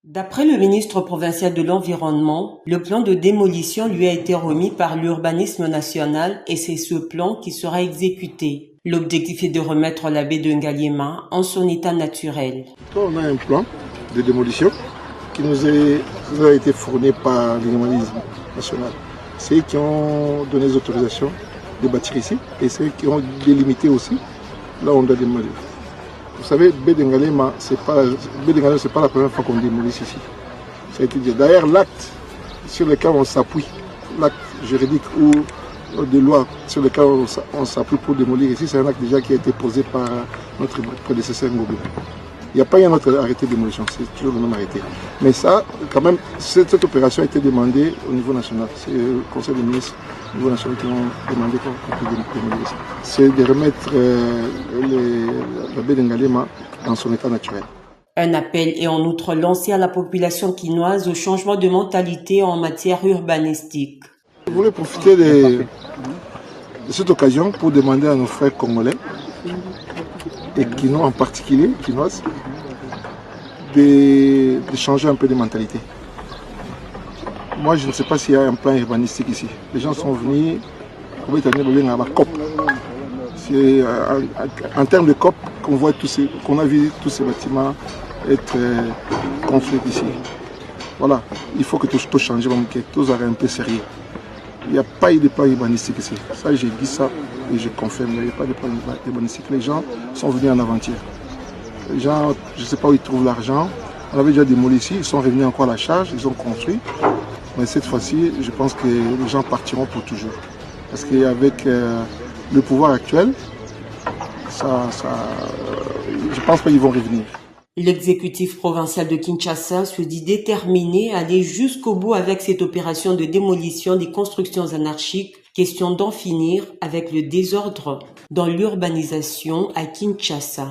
D'après le ministre provincial de l'Environnement, le plan de démolition lui a été remis par l'urbanisme national et c'est ce plan qui sera exécuté. L'objectif est de remettre la baie de Ngaliema en son état naturel. On a un plan de démolition qui nous a été fourni par l'urbanisme national. C'est eux qui ont donné les autorisations de bâtir ici et c'est eux qui ont délimité aussi là où on doit démolir. Vous savez, baie de Ngaliema, c'est pas la première fois qu'on démolit ici. Ça a été dit. D'ailleurs, l'acte sur lequel on s'appuie, l'acte juridique ou de loi sur lequel on s'appuie pour démolir ici, c'est un acte déjà qui a été posé par notre prédécesseur Ngobé. Il n'y a pas eu un autre arrêté de démolition, c'est toujours le même arrêté. Mais ça, quand même, cette opération a été demandée au niveau national. C'est le Conseil des ministres au niveau national qui ont demandé qu'on puisse démolir ça. C'est de remettre la baie de Ngaliema dans son état naturel. Un appel est en outre lancé à la population quinoise au changement de mentalité en matière urbanistique. Je voulais profiter de cette occasion pour demander à nos frères congolais, et quinois en particulier, quinoises, de changer un peu de mentalité. Moi, je ne sais pas s'il y a un plan urbanistique ici. Les gens sont venus pour à la COP. C'est en termes de COP qu'on a vu tous ces bâtiments être construits ici. Voilà, il faut que tout change, que tout soit un peu sérieux. Il n'y a pas eu de plan urbanistique ici. Ça, j'ai dit ça et je confirme. Il n'y a pas de plan urbanistique. Les gens sont venus en aventure. Les gens, je ne sais pas où ils trouvent l'argent. On avait déjà démoli ici, ils sont revenus encore à la charge, ils ont construit. Mais cette fois-ci, je pense que les gens partiront pour toujours. Parce qu'avec le pouvoir actuel, je pense pas qu'ils vont revenir. L'exécutif provincial de Kinshasa se dit déterminé à aller jusqu'au bout avec cette opération de démolition des constructions anarchiques, question d'en finir avec le désordre dans l'urbanisation à Kinshasa.